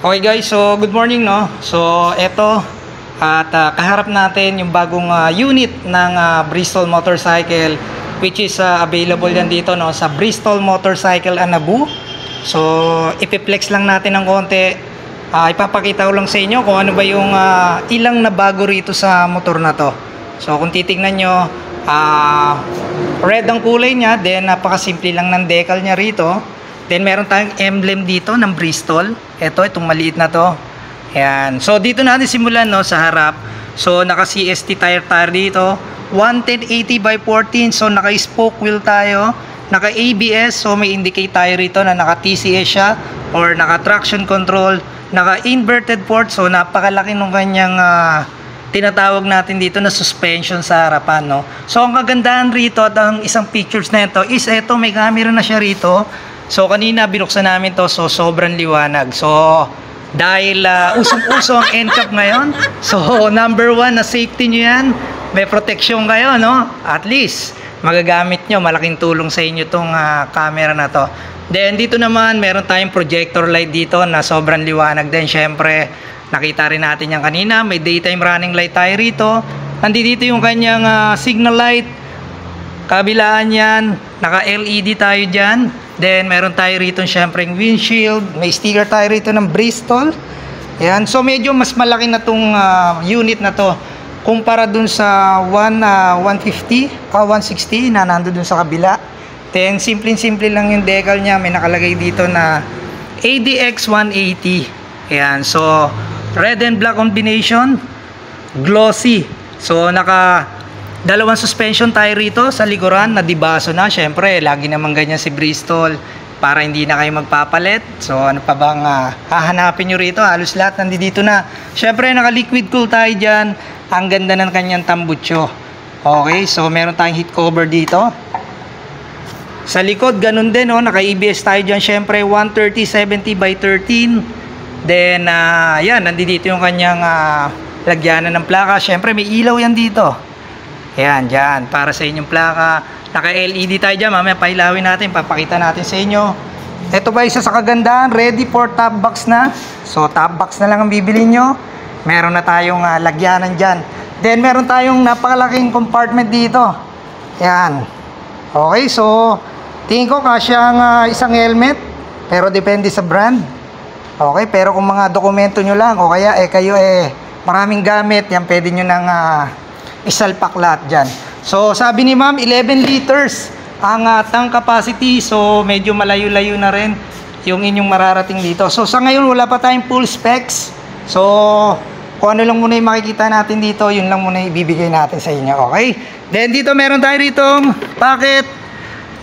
Okay guys, so good morning no. So eto at kaharap natin yung bagong unit ng Bristol motorcycle, which is available yan dito no sa Bristol Motorcycle Anabu. So ipiplex lang natin ng konti. Ipapakita ko lang sa inyo kung ano ba yung ilang na bago rito sa motor na to. So kung titingnan nyo, red ang kulay niya, then napakasimple lang ng decal niya rito. Then meron tayong emblem dito ng Bristol. Itong maliit na to. Ayan. So dito natin simulan no sa harap. So naka CST tire dito. 110/80 by 14. So naka spoke wheel tayo. Naka ABS. So may indicate tayo rito na naka TCS siya or naka traction control. Naka inverted port. So napakalaki nung kanyang tinatawag natin dito na suspension sa harapan no. So ang kagandahan rito at ang isang pictures na ito is may camera na siya rito. So kanina binuksan namin to, so sobrang liwanag. So dahil usong-uso ang NCAP ngayon, so number one na safety nyo yan, may protection kayo no, at least magagamit nyo, malaking tulong sa inyo tong camera na to. Then dito naman meron tayong projector light dito na sobrang liwanag din. Syempre nakita rin natin yan kanina, may daytime running light tayo rito. Nandito yung kanyang signal light, kabilaan yan, naka LED tayo dyan. Then meron tayo rito syempre yung windshield, may sticker tayo rito ng Bristol. Ayan, so medyo mas malaki na tong unit na to kumpara dun sa 150 160 na nando dun sa kabila. Then simple lang yung decal niya, may nakalagay dito na ADX 180. Ayan, so red and black combination, glossy. So naka dalawang suspension tayo rito sa likuran na dibaso na. Syempre lagi naman ganyan si Bristol para hindi na kayo magpapalit. So ano pa bang hahanapin nyo rito, halos lahat nandito na. Syempre naka liquid cool tayo dyan. Ang ganda ng kanyang tambucho. Okay, so meron tayong heat cover dito sa likod, ganun din naka ABS tayo dyan. Syempre 130/70 by 13. Then yan, nandito yung kanyang lagyanan ng plaka. Syempre may ilaw yan dito. Ayan, dyan, para sa inyong plaka. Naka-LED tayo dyan, mamaya pailawin natin, papakita natin sa inyo. Ito ba isa sa kagandahan, ready for top box na. So top box na lang ang bibili nyo. Meron na tayong lagyanan dyan. Then meron tayong napakalaking compartment dito. Ayan. Okay, so tingin ko kasya ang isang helmet, pero depende sa brand. Okay, pero kung mga dokumento nyo lang o kaya kayo maraming gamit, yan pwede nyo nang isalpak lahat dyan. So sabi ni ma'am 11 liters ang tank capacity. So medyo malayo-layo na rin yung inyong mararating dito. So sa ngayon wala pa tayong full specs. So kung ano lang muna yung makikita natin dito, yun lang muna ibibigay natin sa inyo. Okay, then dito meron tayo ritong packet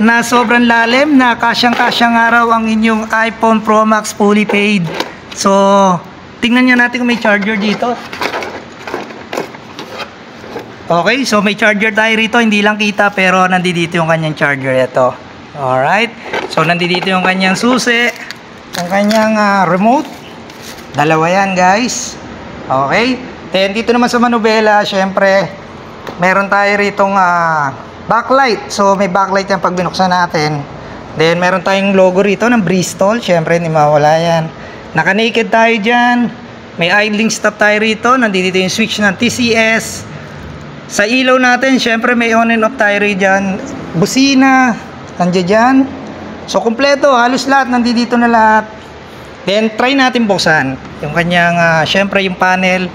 na sobrang lalim na kasyang-kasyang araw ang inyong iPhone Pro Max fully paid. So tingnan nyo natin kung may charger dito. Okay, so may charger tayo rito, hindi lang kita pero nandito yung kanyang charger ito. Alright, so nandito yung kanyang susi, yung kanyang remote. Dalawa yan guys. Okay, then dito naman sa manubela, syempre meron tayo ritong backlight. So may backlight yan pag binuksan natin. Then meron tayong logo rito ng Bristol, syempre hindi mawala yan. Naka naked tayo dyan. May idling stop tayo rito, nandito yung switch ng TCS. Sa ilaw natin, syempre may on and off tayo dyan. Busina, nandiyan dyan. So kompleto, halos lahat, nandito na lahat. Then try natin buksan yung kanyang, syempre yung panel.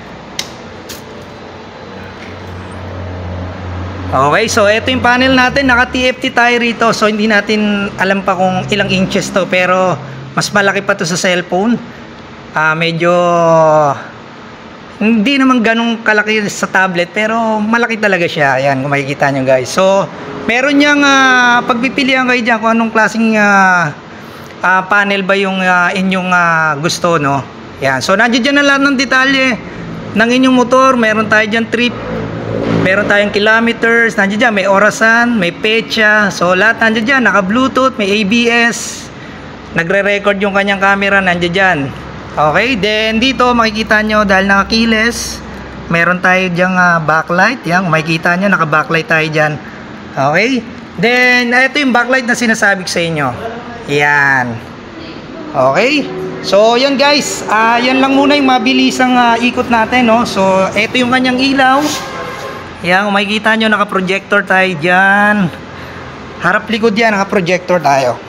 Okay, so ito yung panel natin, naka TFT tayo rito. So hindi natin alam pa kung ilang inches to, pero mas malaki pa to sa cellphone. Medyo hindi naman ganong kalaki sa tablet, pero malaki talaga siya. Ayan, kung makikita nyo guys. So meron niyang pagpipilian kayo dyan kung anong klaseng panel ba yung inyong gusto no. Ayan, so nandiyan dyan na lahat ng detalye ng inyong motor. Meron tayo dyan trip, meron tayong kilometers, nandiyan dyan may orasan, may petsa. So lahat nandiyan dyan, naka bluetooth, may ABS, nagre-record yung kanyang camera, nandiyan dyan. Okay, then dito makikita nyo dahil naka-keyless, meron tayo dyang backlight. Yan, makikita nyo naka-backlight tayo dyan. Okay, then ito yung backlight na sinasabi ko sa inyo. Yan. Okay, So, yan guys, yan lang muna yung mabilisang ikot natin, no? So, ito yung kanyang ilaw. Yan, kung makikita nyo, naka-projector tayo dyan. Harap likod yan, naka-projector tayo.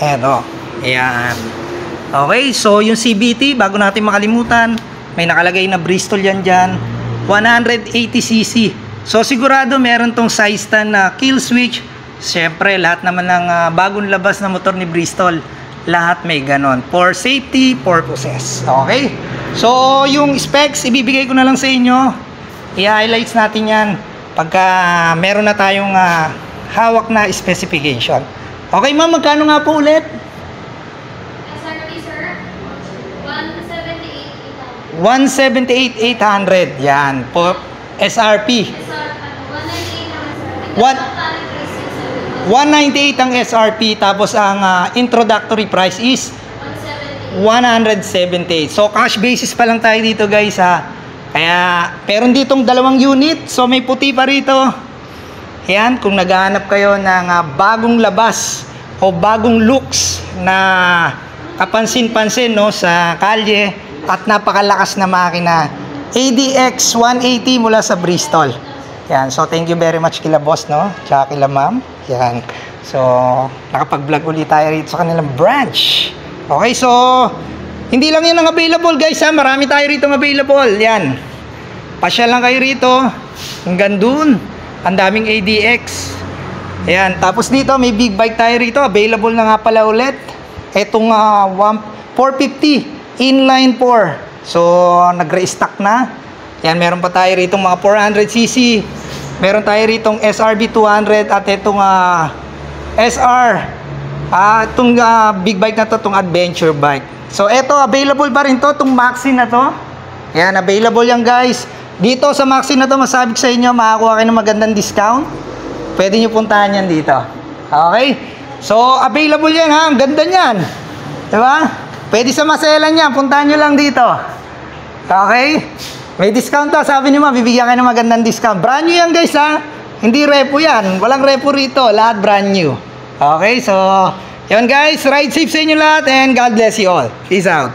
Ayan, o. Ayan. Okay, so yung CVT, bago natin makalimutan, may nakalagay na Bristol yan dyan. 180cc. So, sigurado meron tong side stand na kill switch. Siyempre, lahat naman ng bagong labas na motor ni Bristol, lahat may ganon. For safety purposes. Okay? So, yung specs, ibibigay ko na lang sa inyo. I-highlights natin yan pagka meron na tayong hawak na specification. Okay ma'am, magkano nga po ulit? SRP sir, 178,800. Yan, po SRP. 198 ang SRP, tapos ang introductory price is 178. So cash basis pa lang tayo dito guys ha. Kaya meron ditong dalawang unit. So may puti pa rito. Yan, kung naghahanap kayo ng bagong labas o bagong looks na kapansin-pansin no, sa kalye at napakalakas na makina, ADX 180 mula sa Bristol. Yan, so thank you very much kila boss, no? Tsaka kila ma'am. Yan. So, nakapag-vlog ulit tayo rito sa kanilang branch. Okay, so hindi lang yan ang available guys ha. Marami tayo rito available. Yan. Pasyal lang kayo rito. Hanggang dun. Ang daming ADX. Ayan. Tapos dito may big bike tayo rito. Available na nga pala ulit. Etong 450 inline 4. So, nag-restock na. Yan. Meron pa tayo rito mga 400cc. Meron tayo ritong SRB 200 at itong SR. Itong big bike na to, itong adventure bike. So, ito, available pa rin to, itong Maxi na to. Yan, available yan guys. Dito sa Maxi na to, masabi ko sa inyo, makakuha kayo ng magandang discount. Pwede nyo puntahan yan dito. Okay? So, available yan ha, ang ganda nyan. Diba? Pwede sa Maselan yan, puntahan nyo lang dito. Okay? May discount to, sabi niyo bibigyan kayo ng magandang discount. Brand new yan guys ha. Hindi repo yan. Walang repo rito. Lahat brand new. Okay, so yun guys. Ride safe sa inyo lahat and God bless you all. Peace out.